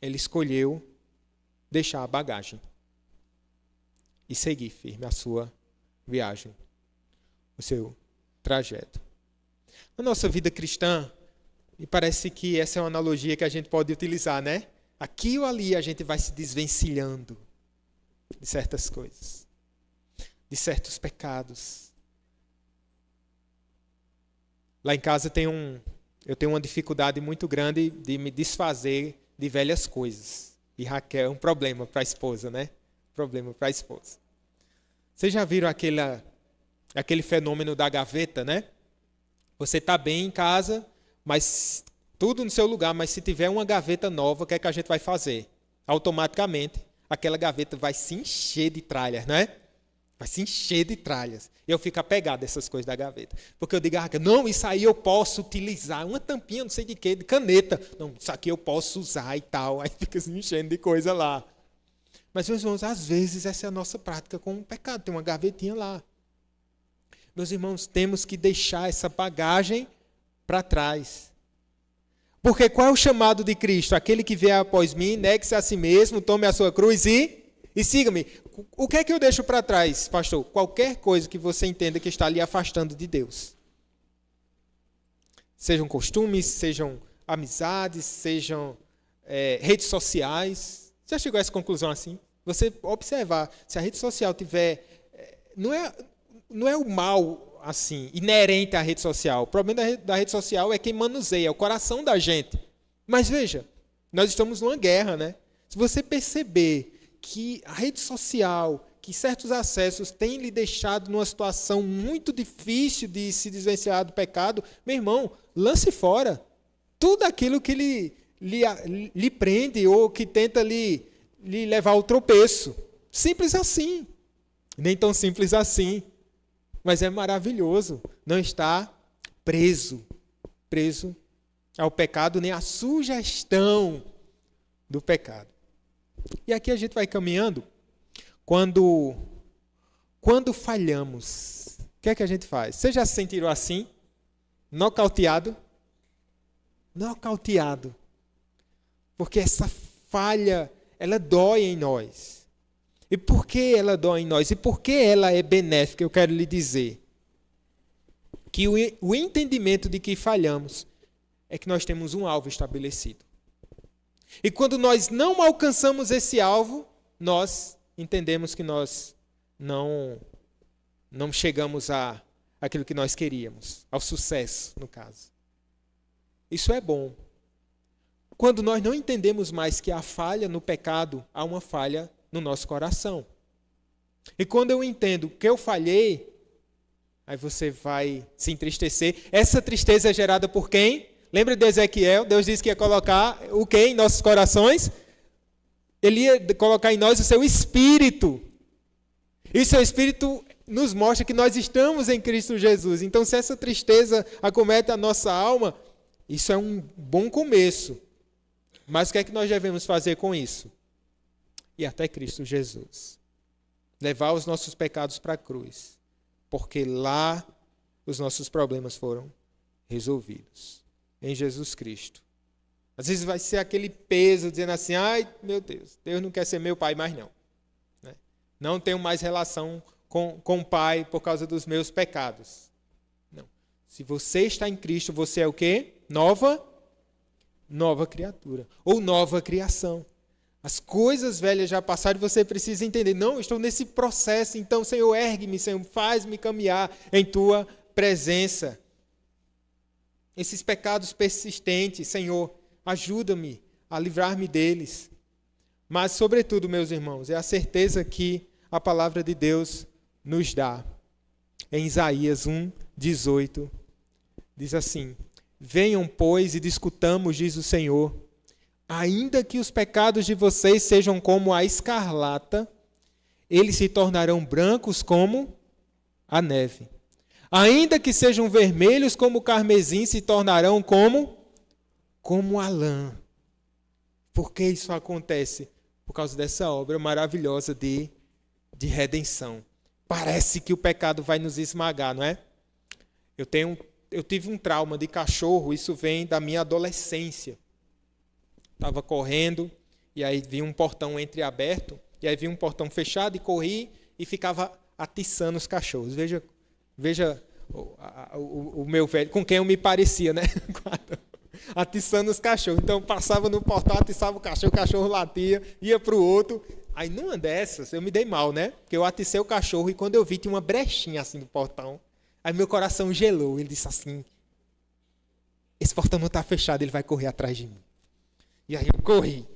Ele escolheu deixar a bagagem e seguir firme a sua viagem, o seu trajeto. Na nossa vida cristã, me parece que essa é uma analogia que a gente pode utilizar, né? Aqui ou ali a gente vai se desvencilhando de certas coisas, de certos pecados. Lá em casa eu tenho uma dificuldade muito grande de me desfazer de velhas coisas. E Raquel é um problema para a esposa, né? Problema para a esposa. Vocês já viram aquele fenômeno da gaveta, né? Você está bem em casa, mas tudo no seu lugar, mas se tiver uma gaveta nova, o que é que a gente vai fazer? Automaticamente, aquela gaveta vai se encher de tralhas, não é? Vai se encher de tralhas. E eu fico apegado a essas coisas da gaveta. Porque eu digo, não, isso aí eu posso utilizar. Uma tampinha, não sei de quê, de caneta. Não, isso aqui eu posso usar e tal. Aí fica se enchendo de coisa lá. Mas, meus irmãos, às vezes essa é a nossa prática com o pecado. Tem uma gavetinha lá. Meus irmãos, temos que deixar essa bagagem para trás. Porque qual é o chamado de Cristo? Aquele que vier após mim, negue-se a si mesmo, tome a sua cruz e siga-me. O que é que eu deixo para trás, pastor? Qualquer coisa que você entenda que está ali afastando de Deus. Sejam costumes, sejam amizades, sejam redes sociais. Você já chegou a essa conclusão assim? Você observar, se a rede social tiver... Não é o mal assim, inerente à rede social. O problema da rede social é quem manuseia, é o coração da gente. Mas veja, nós estamos numa guerra, né? Se você perceber que a rede social, que certos acessos têm lhe deixado numa situação muito difícil de se desvencilhar do pecado, meu irmão, lance fora tudo aquilo que lhe prende ou que tenta lhe levar ao tropeço. Simples assim. Nem tão simples assim. Mas é maravilhoso não estar preso ao pecado, nem à sugestão do pecado. E aqui a gente vai caminhando. Quando falhamos, o que é que a gente faz? Vocês já se sentiram assim? Nocauteado? Nocauteado. Porque essa falha, ela dói em nós. E por que ela dói em nós? E por que ela é benéfica? Eu quero lhe dizer que o entendimento de que falhamos é que nós temos um alvo estabelecido. E quando nós não alcançamos esse alvo, nós entendemos que nós não chegamos àquilo que nós queríamos, ao sucesso, no caso. Isso é bom. Quando nós não entendemos mais que há falha no pecado, há uma falha no nosso coração. E quando eu entendo que eu falhei, aí você vai se entristecer. Essa tristeza é gerada por quem? Lembra de Ezequiel? Deus disse que ia colocar o quê em nossos corações? Ele ia colocar em nós o seu espírito. E o seu espírito nos mostra que nós estamos em Cristo Jesus. Então, se essa tristeza acomete a nossa alma, isso é um bom começo. Mas o que é que nós devemos fazer com isso? Ir até Cristo Jesus. Levar os nossos pecados para a cruz. Porque lá os nossos problemas foram resolvidos. Em Jesus Cristo. Às vezes vai ser aquele peso dizendo assim, ai meu Deus, Deus não quer ser meu pai mais não. Não tenho mais relação com o pai por causa dos meus pecados. Não. Se você está em Cristo, você é o quê? Nova criatura. Ou nova criação. As coisas velhas já passaram e você precisa entender. Não, eu estou nesse processo, então, Senhor, ergue-me, Senhor, faz-me caminhar em Tua presença. Esses pecados persistentes, Senhor, ajuda-me a livrar-me deles. Mas, sobretudo, meus irmãos, é a certeza que a palavra de Deus nos dá. Em Isaías 1:18, diz assim: venham, pois, e discutamos, diz o Senhor. Ainda que os pecados de vocês sejam como a escarlata, eles se tornarão brancos como a neve. Ainda que sejam vermelhos como o carmesim, se tornarão como a lã. Por que isso acontece? Por causa dessa obra maravilhosa de redenção. Parece que o pecado vai nos esmagar, não é? Eu tive um trauma de cachorro, isso vem da minha adolescência. Estava correndo e aí vinha um portão entreaberto, e aí vinha um portão fechado, e corri e ficava atiçando os cachorros. Veja o meu velho, com quem eu me parecia, né? Atiçando os cachorros. Então eu passava no portão, atiçava o cachorro latia, ia para o outro. Aí numa dessas, eu me dei mal, né? Porque eu aticei o cachorro e quando eu vi, tinha uma brechinha assim no portão. Aí meu coração gelou. Ele disse assim: esse portão não está fechado, ele vai correr atrás de mim. E aí eu corri.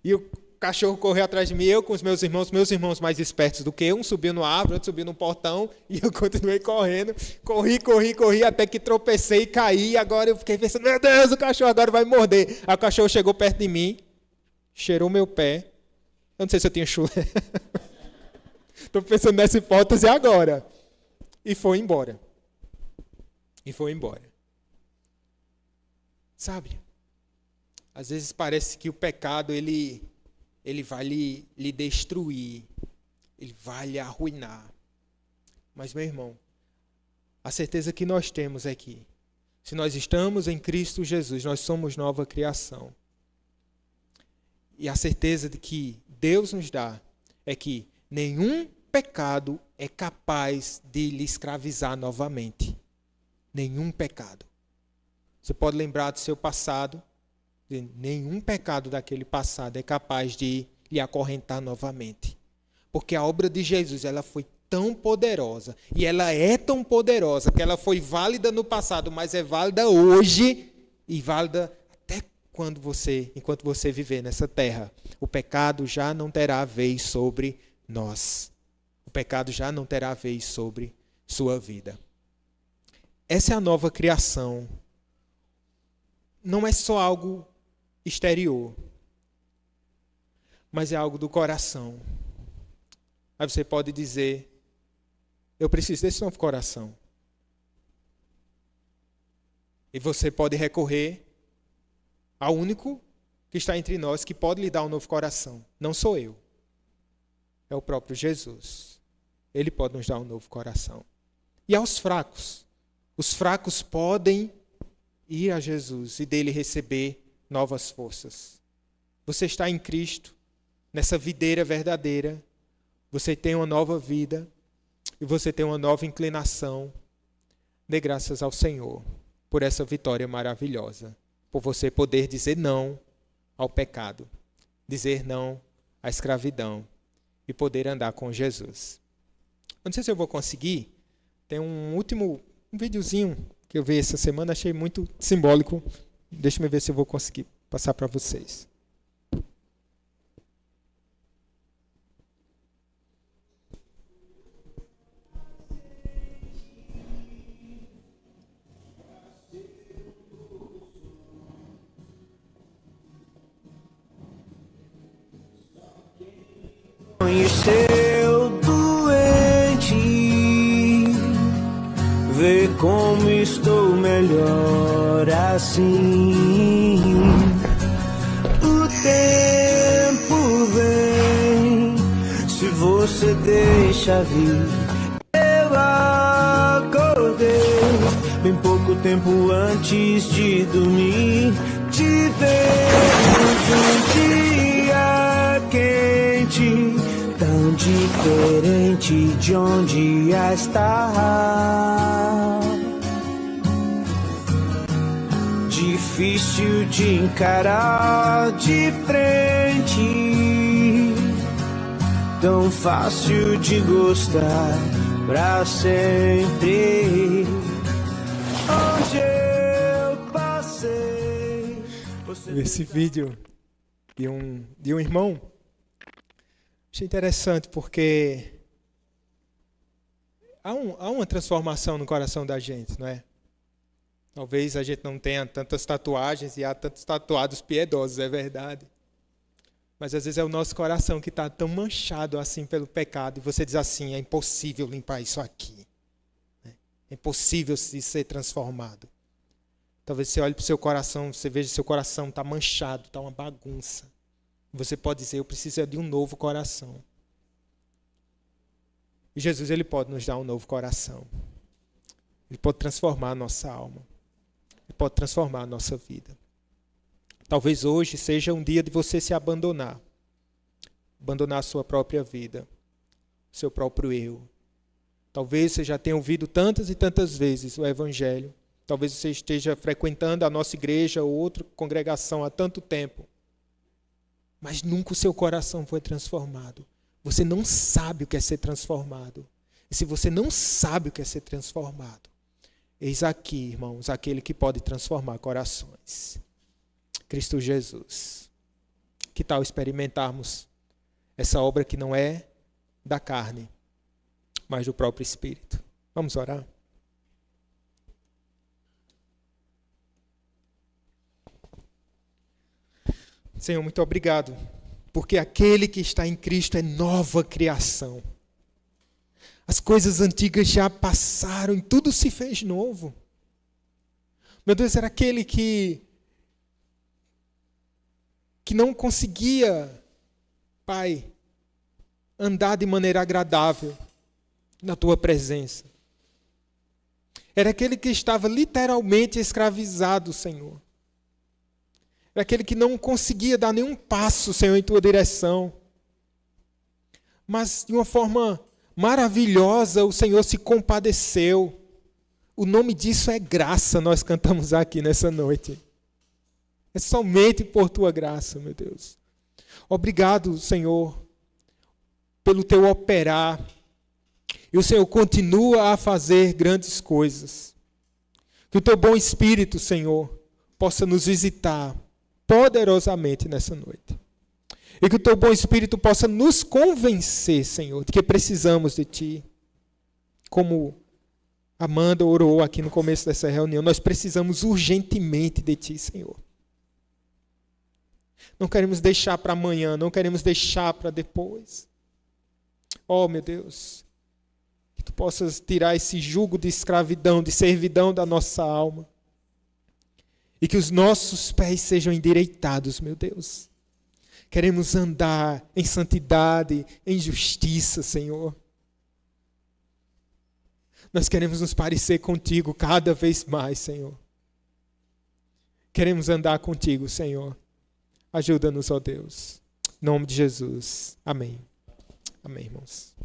E o cachorro correu atrás de mim, eu com os meus irmãos mais espertos do que eu, um subiu no árvore, outro subiu no portão, e eu continuei correndo. Corri, até que tropecei e caí. E agora eu fiquei pensando: meu Deus, o cachorro agora vai morder. Aí o cachorro chegou perto de mim, cheirou meu pé. Eu não sei se eu tinha chulé. Estou pensando nessa hipótese agora. E foi embora. Sabe? Às vezes parece que o pecado, ele vai lhe destruir. Ele vai lhe arruinar. Mas, meu irmão, a certeza que nós temos é que, se nós estamos em Cristo Jesus, nós somos nova criação. E a certeza de que Deus nos dá é que nenhum pecado é capaz de lhe escravizar novamente. Nenhum pecado. Você pode lembrar do seu passado. Nenhum pecado daquele passado é capaz de lhe acorrentar novamente. Porque a obra de Jesus, ela foi tão poderosa. E ela é tão poderosa que ela foi válida no passado, mas é válida hoje e válida enquanto você viver nessa terra. O pecado já não terá vez sobre nós. O pecado já não terá vez sobre sua vida. Essa é a nova criação. Não é só algo exterior, mas é algo do coração. Aí você pode dizer: eu preciso desse novo coração. E você pode recorrer ao único que está entre nós que pode lhe dar um novo coração. Não sou eu. É o próprio Jesus. Ele pode nos dar um novo coração. E aos fracos. Os fracos podem ir a Jesus e dele receber novas forças. Você está em Cristo, nessa videira verdadeira. Você tem uma nova vida e você tem uma nova inclinação. Dê graças ao Senhor por essa vitória maravilhosa. Por você poder dizer não ao pecado, dizer não à escravidão e poder andar com Jesus. Eu não sei se eu vou conseguir. Tem um videozinho que eu vi essa semana, achei muito simbólico. Deixa eu ver se eu vou conseguir passar para vocês. Conheceu doente, vê como estou melhor assim. O tempo vem, se você deixa vir. Eu acordei bem pouco tempo antes de dormir. Tivemos um dia quente, tão diferente de onde já está. Difícil de encarar de frente, tão fácil de gostar pra sempre. Onde eu passei. Esse vídeo de um irmão, achei interessante porque há uma transformação no coração da gente, não é? Talvez a gente não tenha tantas tatuagens e há tantos tatuados piedosos, é verdade. Mas às vezes é o nosso coração que está tão manchado assim pelo pecado e você diz assim: é impossível limpar isso aqui. É impossível se ser transformado. Talvez você olhe para o seu coração, você veja que seu coração está manchado, está uma bagunça. Você pode dizer: eu preciso de um novo coração. E Jesus, ele pode nos dar um novo coração. Ele pode transformar a nossa alma. Ele pode transformar a nossa vida. Talvez hoje seja um dia de você se abandonar. Abandonar a sua própria vida, seu próprio eu. Talvez você já tenha ouvido tantas e tantas vezes o Evangelho. Talvez você esteja frequentando a nossa igreja ou outra congregação há tanto tempo. Mas nunca o seu coração foi transformado. Você não sabe o que é ser transformado. E se você não sabe o que é ser transformado, eis aqui, irmãos, aquele que pode transformar corações. Cristo Jesus. Que tal experimentarmos essa obra que não é da carne, mas do próprio Espírito? Vamos orar? Senhor, muito obrigado, porque aquele que está em Cristo é nova criação. As coisas antigas já passaram e tudo se fez novo. Meu Deus, era aquele que não conseguia, Pai, andar de maneira agradável na Tua presença. Era aquele que estava literalmente escravizado, Senhor. Era aquele que não conseguia dar nenhum passo, Senhor, em Tua direção. Mas, de uma forma maravilhosa, o Senhor se compadeceu. O nome disso é graça, nós cantamos aqui nessa noite. É somente por Tua graça, meu Deus. Obrigado, Senhor, pelo Teu operar. E o Senhor continua a fazer grandes coisas. Que o Teu bom Espírito, Senhor, possa nos visitar poderosamente nessa noite. E que o Teu bom Espírito possa nos convencer, Senhor, de que precisamos de Ti. Como Amanda orou aqui no começo dessa reunião, nós precisamos urgentemente de Ti, Senhor. Não queremos deixar para amanhã, não queremos deixar para depois. Oh, meu Deus, que Tu possas tirar esse jugo de escravidão, de servidão da nossa alma. E que os nossos pés sejam endireitados, meu Deus. Queremos andar em santidade, em justiça, Senhor. Nós queremos nos parecer contigo cada vez mais, Senhor. Queremos andar contigo, Senhor. Ajuda-nos, ó Deus. Em nome de Jesus. Amém. Amém, irmãos.